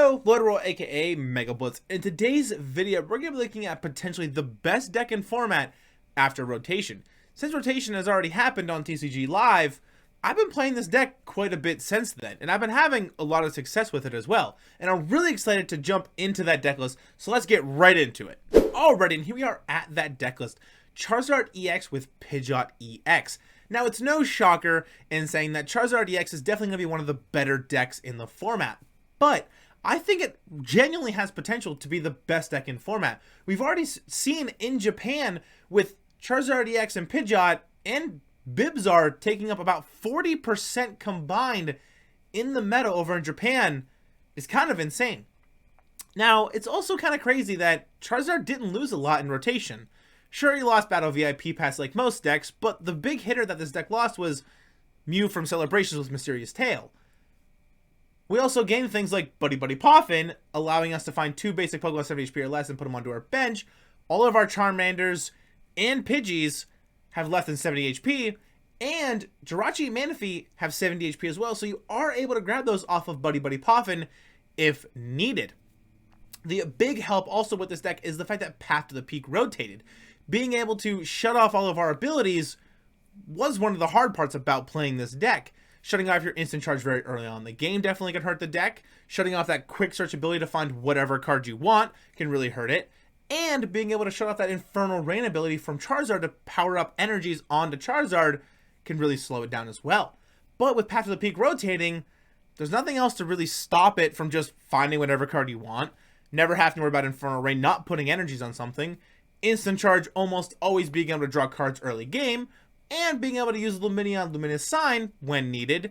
Yo, Literal aka Mega Blitz. In today's video, we're going to be looking at potentially the best deck in format after rotation. Since rotation has already happened on TCG Live, I've been playing this deck quite a bit since then, and I've been having a lot of success with it as well. And I'm really excited to jump into that deck list, so let's get right into it. Alrighty, and here we are at that deck list. Charizard EX with Pidgeot EX. Now, it's no shocker in saying that Charizard EX is definitely going to be one of the better decks in the format, but I think it genuinely has potential to be the best deck in format. We've already seen in Japan with Charizard EX and Pidgeot and Zard taking up about 40% combined in the meta over in Japan is kind of insane. Now, it's also kind of crazy that Charizard didn't lose a lot in rotation. Sure, he lost Battle VIP Pass like most decks, but the big hitter that this deck lost was Mew from Celebrations with Mysterious Tail. We also gained things like Buddy PAF, allowing us to find 2 basic Pokemon 70 HP or less and put them onto our bench. All of our Charmanders and Pidgeys have less than 70 HP, and Jirachi and Manaphy have 70 HP as well, so you are able to grab those off of Buddy PAF if needed. The big help also with this deck is the fact that Path to the Peak rotated. Being able to shut off all of our abilities was one of the hard parts about playing this deck. Shutting off your instant charge very early on in the game definitely can hurt the deck. Shutting off that quick search ability to find whatever card you want can really hurt it. And being able to shut off that Infernal Rain ability from Charizard to power up energies onto Charizard can really slow it down as well. But with Path to the Peak rotating, there's nothing else to really stop it from just finding whatever card you want. Never having to worry about Infernal Rain not putting energies on something. Instant charge almost always being able to draw cards early game. And being able to use Lumineon Luminous Sign when needed.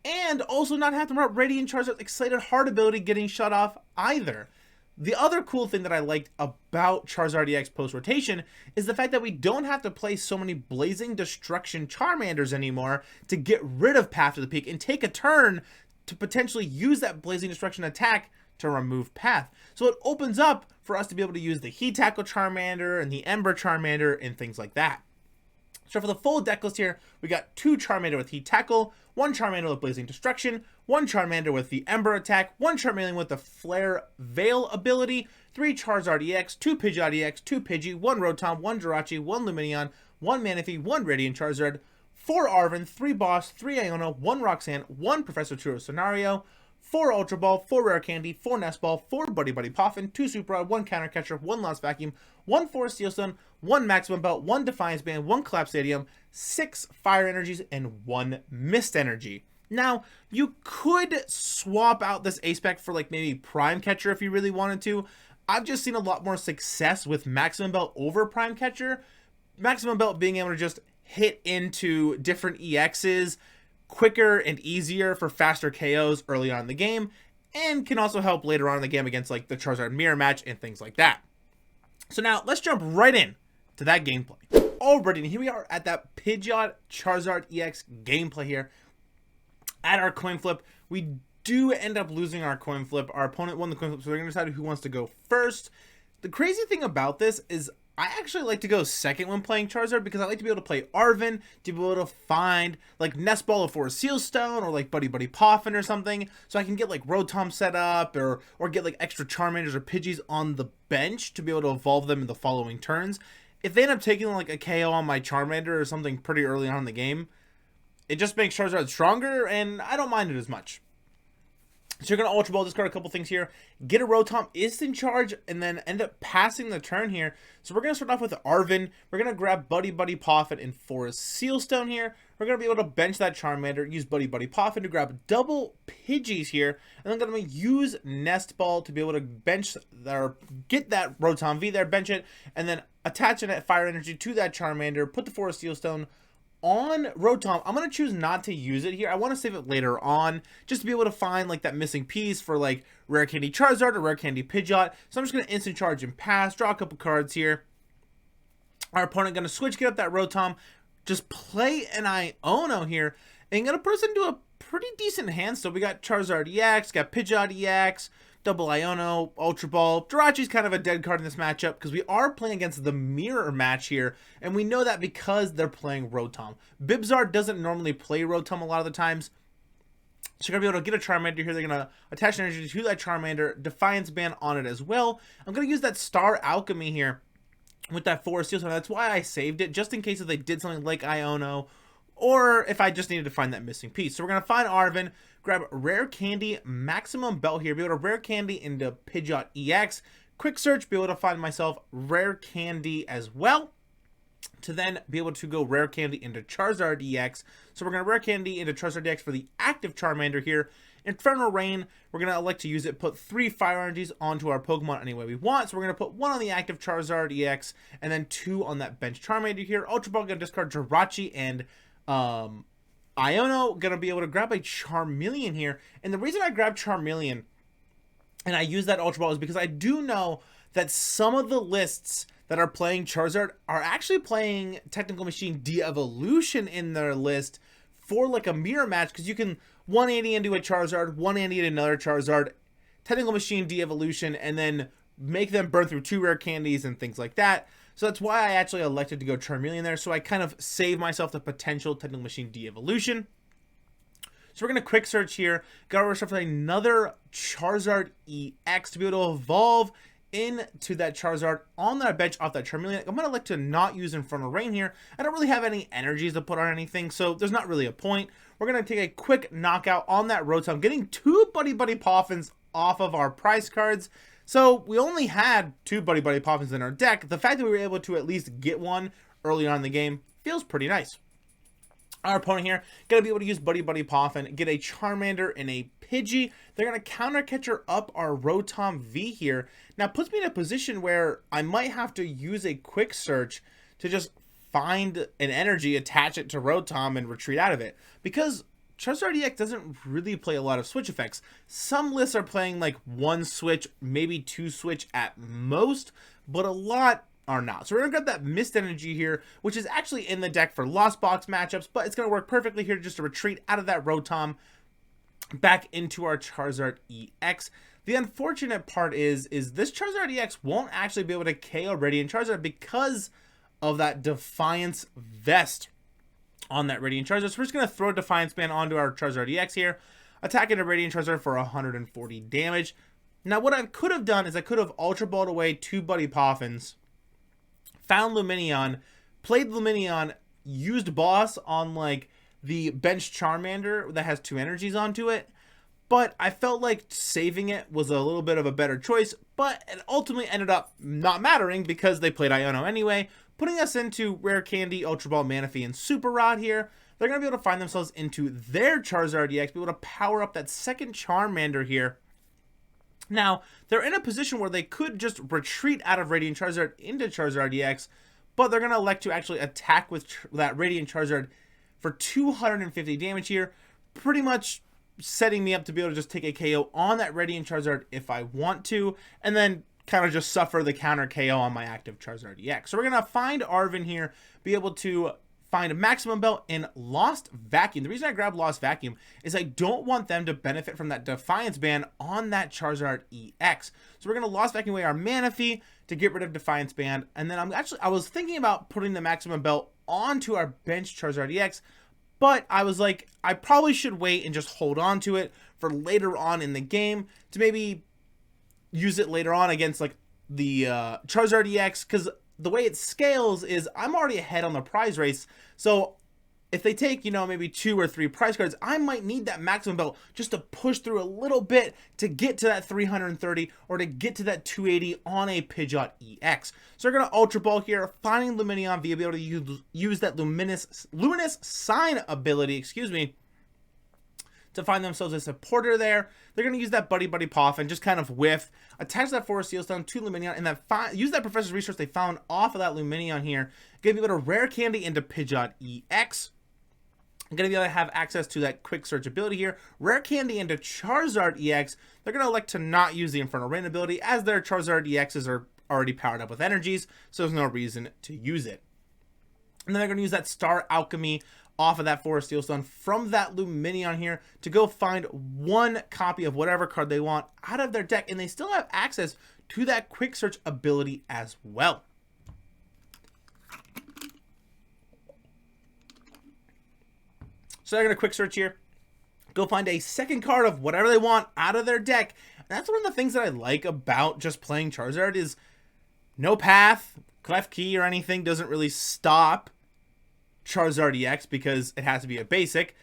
And also not have to worry about Radiant Charizard's Excited Heart ability getting shut off either. The other cool thing that I liked about Charizard EX post-rotation is the fact that we don't have to play so many Blazing Destruction Charmanders anymore to get rid of Path to the Peak and take a turn to potentially use that Blazing Destruction attack to remove Path. So it opens up for us to be able to use the Heat Tackle Charmander and the Ember Charmander and things like that. So for the full deck list here, we got 2 Charmander with Heat Tackle, 1 Charmander with Blazing Destruction, 1 Charmander with the Ember attack, 1 Charmeleon with the Flare Veil ability, 3 Charizard EX, 2 Pidgeot EX, 2 Pidgey, 1 Rotom, 1 Jirachi, 1 Lumineon, 1 Manaphy, 1 Radiant Charizard, 4 Arven, 3 Boss, 3 Iona, 1 Roxanne, 1 Professor Turo Scenario, 4 Ultra Ball, 4 Rare Candy, 4 Nest Ball, 4 Buddy PAF, 2 Super Rod, 1 Counter Catcher, 1 Lost Vacuum, 1 Forest Steel Stone, 1 Maximum Belt, 1 Defiance Band, 1 Collapsed Stadium, 6 Fire Energies, and 1 Mist Energy. Now, you could swap out this ace pack for like maybe Prime Catcher if you really wanted to. I've just seen a lot more success with Maximum Belt over Prime Catcher. Maximum Belt being able to just hit into different EXs quicker and easier for faster KOs early on in the game, and can also help later on in the game against like the Charizard mirror match and things like that. So now let's jump right in to that gameplay. Alrighty, and here we are at that Pidgeot Charizard EX gameplay here. At our coin flip, we do end up losing our coin flip. Our opponent won the coin flip, so they're going to decide who wants to go first. The crazy thing about this is I actually like to go second when playing Charizard because I like to be able to play Arven, to be able to find like Nest Ball for a Seal Stone or like Buddy PAF or something, so I can get like Rotom set up or get like extra Charmanders or Pidgeys on the bench to be able to evolve them in the following turns. If they end up taking like a KO on my Charmander or something pretty early on in the game, it just makes Charizard stronger and I don't mind it as much. So you're going to Ultra Ball, discard a couple things here, get a Rotom instant charge, and then end up passing the turn here. So we're going to start off with Arven. We're going to grab Buddy PAF and Forest Seal Stone here. We're going to be able to bench that Charmander, use Buddy PAF to grab double Pidgeys here, and then going to use Nest Ball to be able to bench or get that Rotom V there, bench it, and then attach a Fire Energy to that Charmander, put the Forest Seal Stone on Rotom. I'm going to choose not to use it here. I want to save it later on just to be able to find like that missing piece for like Rare Candy Charizard or Rare Candy Pidgeot. So I'm just going to instant charge and pass, draw a couple cards here. Our opponent going to switch, get up that Rotom, just play an Iono here, and going to put us into a pretty decent hand. So we got Charizard EX, got Pidgeot EX, double Iono, Ultra Ball. Jirachi's kind of a dead card in this matchup because we are playing against the mirror match here, and we know that because they're playing Rotom. Zard doesn't normally play Rotom a lot of the times. So you're going to be able to get a Charmander here. They're going to attach energy to that Charmander, Defiance Band on it as well. I'm going to use that Star Alchemy here with that Forest Seal. So that's why I saved it, just in case if they did something like Iono, or if I just needed to find that missing piece. So we're going to find Arven, grab Rare Candy, Maximum Belt here, be able to Rare Candy into Pidgeot EX, quick search, be able to find myself Rare Candy as well, to then be able to go Rare Candy into Charizard EX. So we're going to Rare Candy into Charizard EX for the active Charmander here. Infernal Rain, we're going to elect to use it, put 3 Fire Energies onto our Pokemon any way we want. So we're going to put 1 on the active Charizard EX, and then 2 on that bench Charmander here. Ultra Ball, going to discard Jirachi and Iono, going to be able to grab a Charmeleon here. And the reason I grabbed Charmeleon and I use that Ultra Ball is because I do know that some of the lists that are playing Charizard are actually playing Technical Machine De-Evolution in their list for like a mirror match, because you can 180 into a Charizard, 180 into another Charizard, Technical Machine De-Evolution, and then make them burn through 2 rare candies and things like that. So that's why I actually elected to go Charmeleon there, so I kind of save myself the potential Technical Machine De-Evolution. So we're going to quick search here, got ourselves another Charizard EX to be able to evolve into that Charizard on that bench off that Charmeleon. I'm going to elect to not use Infernal Rain here. I don't really have any energies to put on anything, so there's not really a point. We're going to take a quick knockout on that Rotom, getting 2 Buddy Poffins off of our prize cards. So we only had 2 Buddy Poffins in our deck. The fact that we were able to at least get one early on in the game feels pretty nice. Our opponent here going to be able to use Buddy Poffin, get a Charmander and a Pidgey. They're going to counter catcher up our Rotom V here. Now puts me in a position where I might have to use a quick search to just find an energy, attach it to Rotom, and retreat out of it. Because Charizard EX doesn't really play a lot of switch effects. Some lists are playing like 1 switch, maybe 2 switch at most, but a lot are not. So we're going to grab that Mist Energy here, which is actually in the deck for Lost Box matchups, but it's going to work perfectly here just to retreat out of that Rotom back into our Charizard EX. The unfortunate part is this Charizard EX won't actually be able to KO Radiant Charizard because of that Defiance Vest on that Radiant Charizard. So we're just going to throw Defiance Band onto our Charizard EX here, attacking a Radiant Charizard for 140 damage. Now what I could have done is I could have Ultra Balled away 2 Buddy Poffins, found Lumineon, played Lumineon, used Boss on like the bench Charmander that has 2 energies onto it, but I felt like saving it was a little bit of a better choice, but it ultimately ended up not mattering because they played Iono anyway, putting us into Rare Candy, Ultra Ball, Manaphy, and Super Rod here. They're going to be able to find themselves into their Charizard EX, be able to power up that second Charmander here. Now, they're in a position where they could just retreat out of Radiant Charizard into Charizard EX, but they're going to elect to actually attack with that Radiant Charizard for 250 damage here, pretty much setting me up to be able to just take a KO on that Radiant Charizard if I want to, and then kind of just suffer the counter KO on my active Charizard EX. So we're going to find Arven here, be able to find a Maximum Belt in Lost Vacuum. The reason I grabbed Lost Vacuum is I don't want them to benefit from that Defiance Band on that Charizard EX. So we're going to Lost Vacuum away our Manaphy to get rid of Defiance Band. And then I was thinking about putting the Maximum Belt onto our bench Charizard EX, but I was like, I probably should wait and just hold on to it for later on in the game to maybe use it later on against like the Charizard EX, because the way it scales is I'm already ahead on the prize race. So if they take, you know, maybe 2 or 3 prize cards, I might need that Maximum Belt just to push through a little bit to get to that 330 or to get to that 280 on a Pidgeot EX. So we're going to Ultra Ball here, finding Lumineon V, be able to use that Luminous Sign ability, to find themselves a supporter there. They're going to use that Buddy Poff and just kind of whiff, attach that Forest Seal Stone to Lumineon, and use that Professor's Resource they found off of that Lumineon here. Going to be able to Rare Candy into Pidgeot EX. I'm going to be able to have access to that quick search ability here. Rare Candy into Charizard EX. They're going to elect to not use the Infernal Rain ability as their Charizard EXs are already powered up with energies, so there's no reason to use it. And then they're going to use that Star Alchemy off of that Forest Seal Stone from that Lumineon here to go find 1 copy of whatever card they want out of their deck, and they still have access to that quick search ability as well. So they're going to quick search here, go find a second card of whatever they want out of their deck. And that's one of the things that I like about just playing Charizard is no path, clef key, or anything doesn't really stop Charizard EX because it has to be a basic.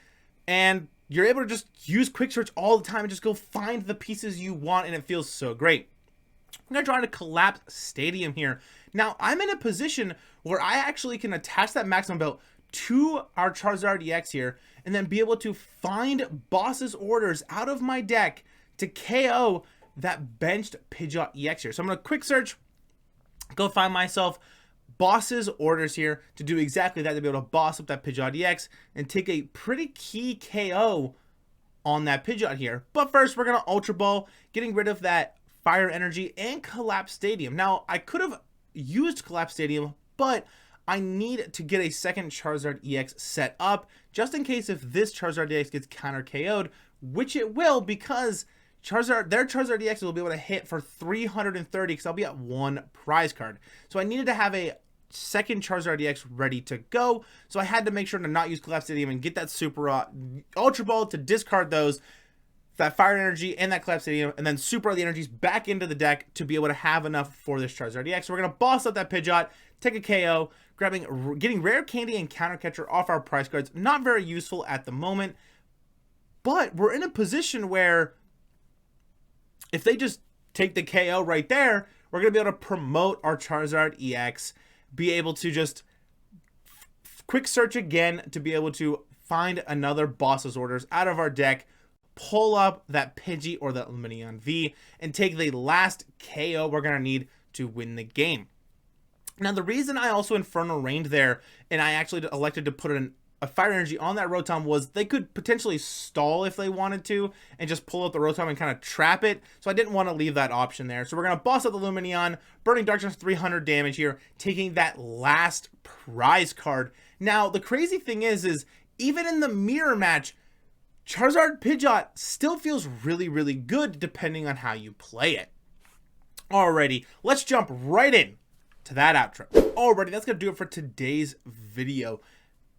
And you're able to just use quick search all the time and just go find the pieces you want, and it feels so great. I'm going to try to collapse Stadium here. Now, I'm in a position where I actually can attach that maximum belt to our Charizard EX here and then be able to find boss's orders out of my deck to KO that benched Pidgeot EX here. So I'm going to quick search, go find myself boss's orders here to do exactly that, to be able to boss up that Pidgeot EX and take a pretty key KO on that Pidgeot here. But first, we're going to Ultra Ball, getting rid of that Fire Energy and Collapsed Stadium. Now, I could have used Collapsed Stadium, but I need to get a second Charizard EX set up, just in case if this Charizard EX gets counter KO'd, which it will, because their Charizard EX will be able to hit for 330, because I'll be at 1 prize card. So I needed to have a second Charizard EX ready to go, so I had to make sure to not use Collapsed Stadium and get that Super Ultra Ball to discard those, that Fire Energy and that Collapsed Stadium, and then Super the energies back into the deck to be able to have enough for this Charizard EX. So we're going to boss up that Pidgeot, take a KO, getting Rare Candy and Counter Catcher off our prize cards. Not very useful at the moment, but we're in a position where if they just take the KO right there, we're going to be able to promote our Charizard EX, be able to just quick search again to be able to find another boss's orders out of our deck, pull up that Pidgey or that Lumineon V, and take the last KO we're going to need to win the game. Now, the reason I also Inferno Rained there, and I actually elected to put a Fire Energy on that Rotom, was they could potentially stall if they wanted to, and just pull out the Rotom and kind of trap it, so I didn't want to leave that option there. So we're going to boss up the Lumineon, Burning Darkness 300 damage here, taking that last prize card. Now, the crazy thing is even in the mirror match, Charizard Pidgeot still feels really, really good depending on how you play it. Alrighty, let's jump right in to that outro. Alrighty, that's going to do it for today's video.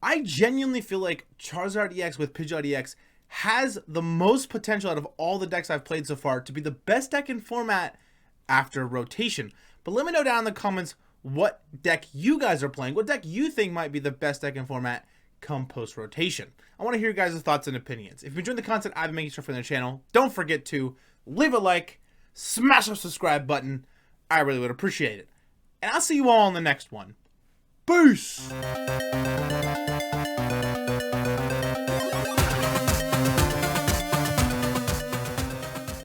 I genuinely feel like Charizard EX with Pidgeot EX has the most potential out of all the decks I've played so far to be the best deck in format after rotation. But let me know down in the comments what deck you guys are playing, what deck you think might be the best deck in format come post rotation. I want to hear your guys' thoughts and opinions. If you enjoyed the content I've been making for the channel, don't forget to leave a like, smash the subscribe button. I really would appreciate it. And I'll see you all in the next one. Peace!